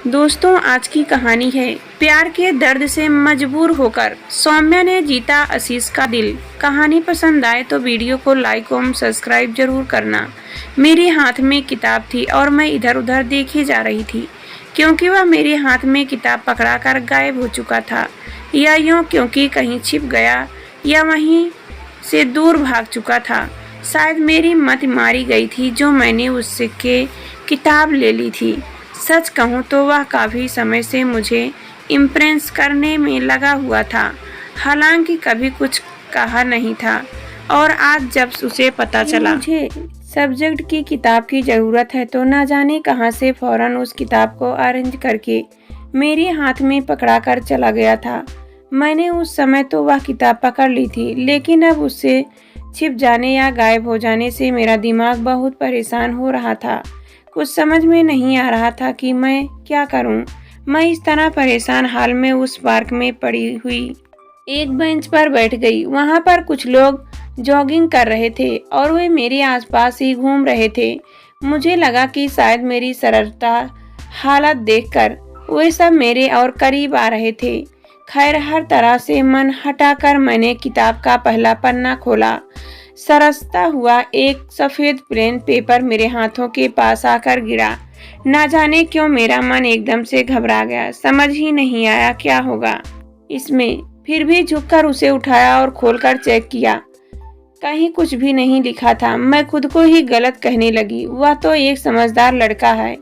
दोस्तों, आज की कहानी है प्यार के दर्द से मजबूर होकर सौम्या ने जीता आशीष का दिल। कहानी पसंद आए तो वीडियो को लाइक और सब्सक्राइब जरूर करना। मेरे हाथ में किताब थी और मैं इधर उधर देखे जा रही थी क्योंकि वह मेरे हाथ में किताब पकड़ाकर गायब हो चुका था, या यूँ क्योंकि कहीं छिप गया या वहीं से दूर भाग चुका था। शायद मेरी मत मारी गई थी जो मैंने उससे के किताब ले ली थी। सच कहूँ तो वह काफ़ी समय से मुझे इम्प्रेस करने में लगा हुआ था, हालांकि कभी कुछ कहा नहीं था। और आज जब उसे पता चला मुझे सब्जेक्ट की किताब की ज़रूरत है तो ना जाने कहां से फौरन उस किताब को अरेंज करके मेरे हाथ में पकड़ा कर चला गया था। मैंने उस समय तो वह किताब पकड़ ली थी, लेकिन अब उससे छिप जाने या गायब हो जाने से मेरा दिमाग बहुत परेशान हो रहा था। कुछ समझ में नहीं आ रहा था कि मैं क्या करूं। मैं इस तरह परेशान हाल में उस पार्क में पड़ी हुई एक बेंच पर बैठ गई। वहां पर कुछ लोग जॉगिंग कर रहे थे और वे मेरे आसपास ही घूम रहे थे। मुझे लगा कि शायद मेरी सरलता हालत देखकर वे सब मेरे और करीब आ रहे थे। खैर, हर तरह से मन हटाकर मैंने किताब का पहला पन्ना खोला। सरसता हुआ एक सफेद प्लेन पेपर मेरे हाथों के पास आकर गिरा। ना जाने क्यों मेरा मन एकदम से घबरा गया। समझ ही नहीं आया क्या होगा इसमें। फिर भी झुककर उसे उठाया और खोलकर चेक किया। कहीं कुछ भी नहीं लिखा था। मैं खुद को ही गलत कहने लगी। वह तो एक समझदार लड़का है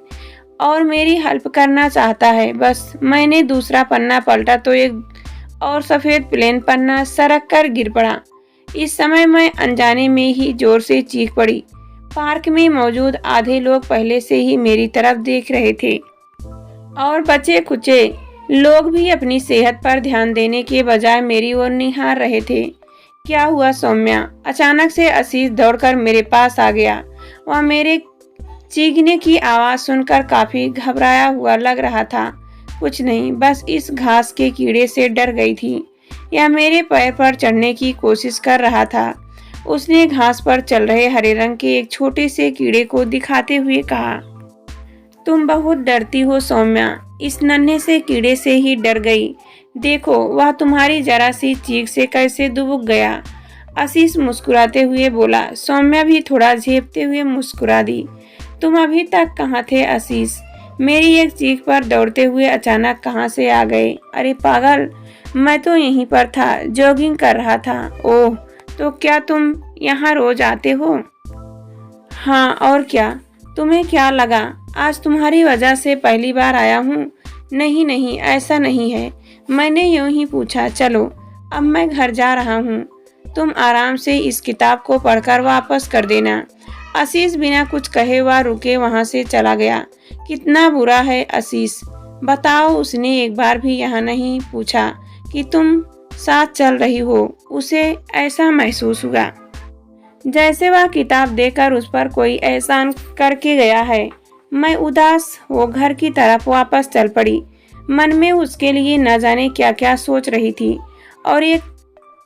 और मेरी हेल्प करना चाहता है। बस मैंने दूसरा पन्ना पलटा तो एक और सफेद प्लेन पन्ना सरक कर गिर पड़ा। इस समय मैं अनजाने में ही जोर से चीख पड़ी। पार्क में मौजूद आधे लोग पहले से ही मेरी तरफ देख रहे थे और बचे खुचे लोग भी अपनी सेहत पर ध्यान देने के बजाय मेरी ओर निहार रहे थे। क्या हुआ सौम्या? अचानक से आशीष दौड़कर मेरे पास आ गया। वह मेरे चीखने की आवाज सुनकर काफी घबराया हुआ लग रहा था। कुछ नहीं, बस इस घास के कीड़े से डर गई थी या मेरे पैर पर चढ़ने की कोशिश कर रहा था। उसने घास पर चल रहे हरे रंग के एक छोटे से कीड़े को दिखाते हुए कहा, तुम बहुत डरती हो सौम्या। इस नन्हे से कीड़े से ही डर गई। देखो, वह तुम्हारी जरा सी चीख से कैसे दुबक गया। आशीष मुस्कुराते हुए बोला। सौम्या भी थोड़ा झेपते हुए मुस्कुरा दी। तुम अभी तक कहाँ थे आशीष? मेरी एक चीख पर दौड़ते हुए अचानक कहाँ से आ गए? अरे पागल, मैं तो यहीं पर था, जॉगिंग कर रहा था। ओह, तो क्या तुम यहाँ रोज आते हो? हाँ, और क्या? तुम्हें क्या लगा आज तुम्हारी वजह से पहली बार आया हूँ? नहीं नहीं, ऐसा नहीं है। मैंने यूं ही पूछा। चलो, अब मैं घर जा रहा हूँ। तुम आराम से इस किताब को पढ़कर वापस कर देना। आशीष बिना कुछ कहे वह रुके वहाँ से चला गया। कितना बुरा है आशीष, बताओ। उसने एक बार भी यहाँ नहीं पूछा कि तुम साथ चल रही हो। उसे ऐसा महसूस हुआ जैसे वह किताब देकर उस पर कोई एहसान करके गया है। मैं उदास हो घर की तरफ वापस चल पड़ी। मन में उसके लिए न जाने क्या क्या सोच रही थी और एक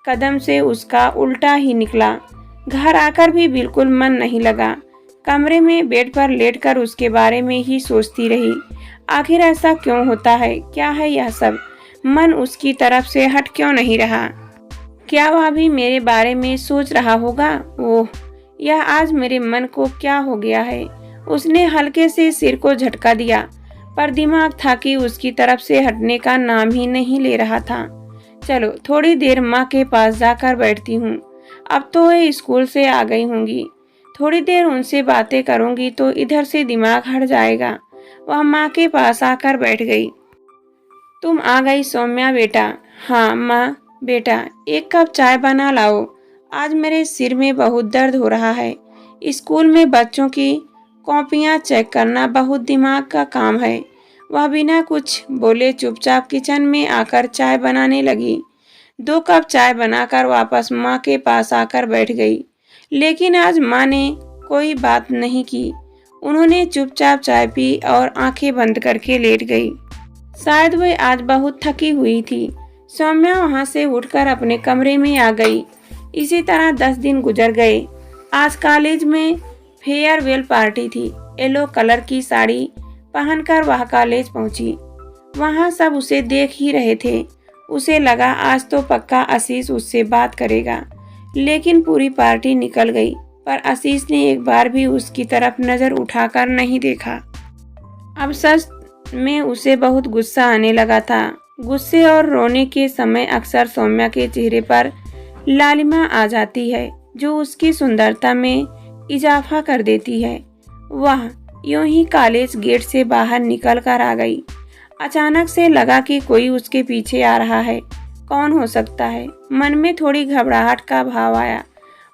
कदम से उसका उल्टा ही निकला। घर आकर भी बिल्कुल मन नहीं लगा। कमरे में बेड पर लेटकर उसके बारे में ही सोचती रही। आखिर ऐसा क्यों होता है? क्या है यह सब? मन उसकी तरफ से हट क्यों नहीं रहा? क्या वह भी मेरे बारे में सोच रहा होगा? ओह, यह आज मेरे मन को क्या हो गया है? उसने हल्के से सिर को झटका दिया, पर दिमाग था कि उसकी तरफ से हटने का नाम ही नहीं ले रहा था। चलो, थोड़ी देर माँ के पास जाकर बैठती हूँ। अब तो वे स्कूल से आ गई होंगी। थोड़ी देर उनसे बातें करूंगी तो इधर से दिमाग हट जाएगा। वह माँ के पास आकर बैठ गई। तुम आ गई सौम्या बेटा? हाँ माँ। बेटा, एक कप चाय बना लाओ। आज मेरे सिर में बहुत दर्द हो रहा है। स्कूल में बच्चों की कॉपियाँ चेक करना बहुत दिमाग का काम है। वह बिना कुछ बोले चुपचाप किचन में आकर चाय बनाने लगी। 2 कप चाय बनाकर वापस माँ के पास आकर बैठ गई। लेकिन आज माँ ने कोई बात नहीं की। उन्होंने चुपचाप चाय पी और आंखें बंद करके लेट गई। शायद वे आज बहुत थकी हुई थी। सौम्या वहां से उठकर अपने कमरे में आ गई। इसी तरह 10 दिन गुजर गए। आज कॉलेज में फेयरवेल पार्टी थी। येलो कलर की साड़ी पहनकर वह कॉलेज पहुंची। वहां सब उसे देख ही रहे थे। उसे लगा आज तो पक्का आशीष उससे बात करेगा, लेकिन पूरी पार्टी निकल गई, पर आशीष ने एक बार भी उसकी तरफ नजर उठाकर नहीं देखा। अब सच में उसे बहुत गुस्सा आने लगा था। गुस्से और रोने के समय अक्सर सौम्या के चेहरे पर लालिमा आ जाती है, जो उसकी सुंदरता में इजाफा कर देती है। वह यूं ही कॉलेज गेट से बाहर निकल कर आ गई। अचानक से लगा कि कोई उसके पीछे आ रहा है। कौन हो सकता है? मन में थोड़ी घबराहट का भाव आया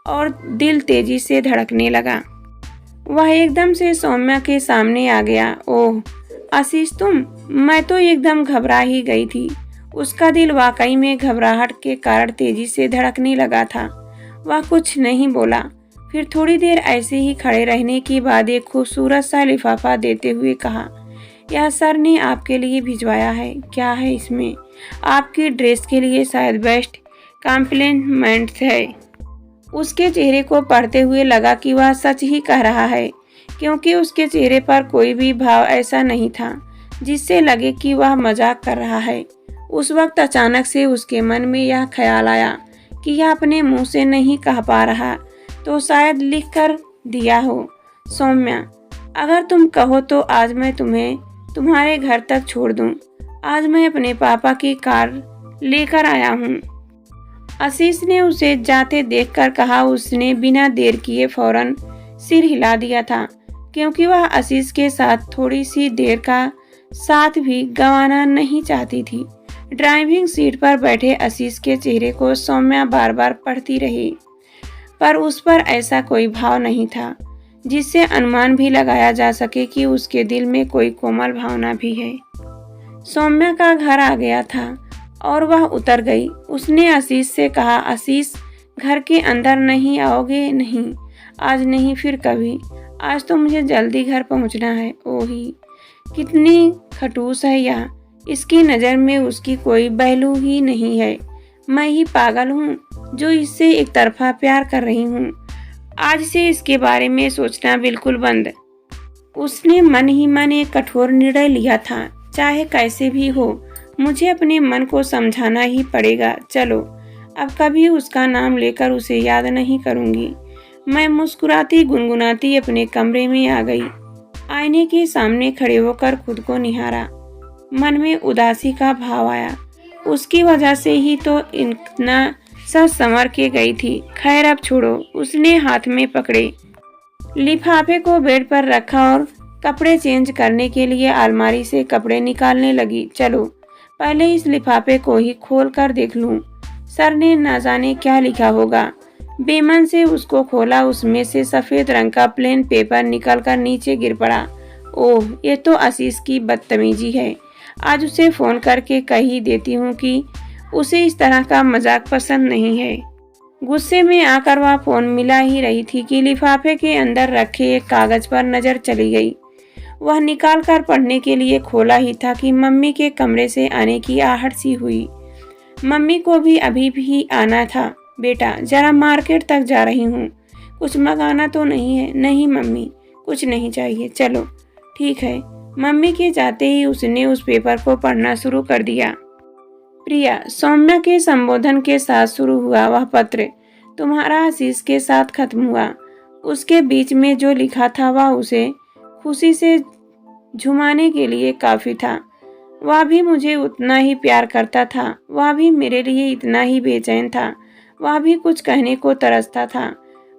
और दिल तेजी से धड़कने लगा। वह एकदम से सौम्या के सामने आ गया। ओह आशीष, तुम? मैं तो एकदम घबरा ही गई थी। उसका दिल वाकई में घबराहट के कारण तेजी से धड़कने लगा था। वह कुछ नहीं बोला। फिर थोड़ी देर ऐसे ही खड़े रहने के बाद एक खूबसूरत सा लिफाफा देते हुए कहा, यह सर ने आपके लिए भिजवाया है। क्या है इसमें? आपकी ड्रेस के लिए शायद बेस्ट कॉम्प्लीमेंट है। उसके चेहरे को पढ़ते हुए लगा कि वह सच ही कह रहा है, क्योंकि उसके चेहरे पर कोई भी भाव ऐसा नहीं था जिससे लगे कि वह मजाक कर रहा है। उस वक्त अचानक से उसके मन में यह ख्याल आया कि यह अपने मुंह से नहीं कह पा रहा तो शायद लिख कर दिया हो। सौम्या, अगर तुम कहो तो आज मैं तुम्हें तुम्हारे घर तक छोड़ दूं। आज मैं अपने पापा की कार लेकर आया हूं। आशीष ने उसे जाते देखकर कहा। उसने बिना देर किए फौरन सिर हिला दिया था, क्योंकि वह आशीष के साथ थोड़ी सी देर का साथ भी गंवाना नहीं चाहती थी। ड्राइविंग सीट पर बैठे आशीष के चेहरे को सौम्या बार बार पढ़ती रही, पर उस पर ऐसा कोई भाव नहीं था जिससे अनुमान भी लगाया जा सके कि उसके दिल में कोई कोमल भावना भी है। सौम्या का घर आ गया था और वह उतर गई। उसने आशीष से कहा, आशीष, घर के अंदर नहीं आओगे? नहीं, आज नहीं, फिर कभी। आज तो मुझे जल्दी घर पहुंचना है। ओही, कितनी खटूस है यह। इसकी नज़र में उसकी कोई पहलू ही नहीं है। मैं ही पागल हूँ जो इससे एक तरफा प्यार कर रही हूँ। आज से इसके बारे में सोचना बिल्कुल बंद। उसने मन ही मन एक कठोर निर्णय लिया था। चाहे कैसे भी हो, मुझे अपने मन को समझाना ही पड़ेगा। चलो, अब कभी उसका नाम लेकर उसे याद नहीं करूँगी। मैं मुस्कुराती गुनगुनाती अपने कमरे में आ गई। आईने के सामने खड़े होकर खुद को निहारा। मन में उदासी का भाव आया। उसकी वजह से ही तो इतना सच संवर के गई थी। खैर, अब छोड़ो। उसने हाथ में पकड़े लिफाफे को बेड पर रखा और कपड़े चेंज करने के लिए अलमारी से कपड़े निकालने लगी। चलो, पहले इस लिफाफे को ही खोल कर देख लूं। सर ने न जाने क्या लिखा होगा। बेमन से उसको खोला। उसमें से सफेद रंग का प्लेन पेपर निकल कर नीचे गिर पड़ा। ओह, ये तो आशीष की बदतमीजी है। आज उसे फोन करके कह ही देती हूँ कि उसे इस तरह का मजाक पसंद नहीं है। गुस्से में आकर वह फोन मिला ही रही थी कि लिफाफे के अंदर रखे एक कागज पर नजर चली गई। वह निकाल कर पढ़ने के लिए खोला ही था कि मम्मी के कमरे से आने की आहट सी हुई। मम्मी को भी अभी भी आना था। बेटा, जरा मार्केट तक जा रही हूँ, कुछ मंगाना तो नहीं है? नहीं मम्मी, कुछ नहीं चाहिए। चलो ठीक है। मम्मी के जाते ही उसने उस पेपर को पढ़ना शुरू कर दिया। प्रिया, सौम्या के संबोधन के साथ शुरू हुआ वह पत्र तुम्हारा आशीष के साथ खत्म हुआ। उसके बीच में जो लिखा था वह उसे खुशी से झुमाने के लिए काफी था। वह भी मुझे उतना ही प्यार करता था। वह भी मेरे लिए इतना ही बेचैन था। वह भी कुछ कहने को तरसता था।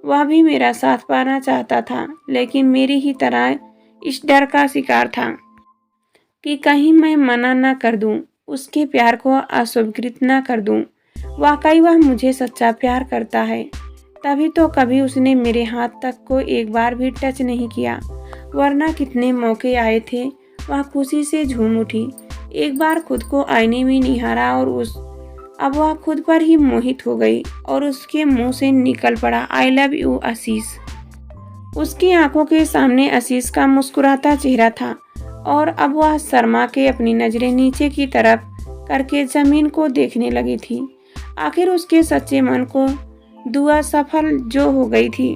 वह भी मेरा साथ पाना चाहता था, लेकिन मेरी ही तरह इस डर का शिकार था कि कहीं मैं मना न कर दूं, उसके प्यार को अस्वीकृत न कर दूं। वाकई वह मुझे सच्चा प्यार करता है, तभी तो कभी उसने मेरे हाथ तक को एक बार भी टच नहीं किया, वरना कितने मौके आए थे। वह खुशी से झूम उठी। एक बार खुद को आईने में निहारा और अब वह खुद पर ही मोहित हो गई और उसके मुंह से निकल पड़ा, आई लव यू आशीष। उसकी आंखों के सामने आशीष का मुस्कुराता चेहरा था और अब वह शर्मा के अपनी नजरें नीचे की तरफ करके जमीन को देखने लगी थी। आखिर उसके सच्चे मन को दुआ सफल जो हो गई थी।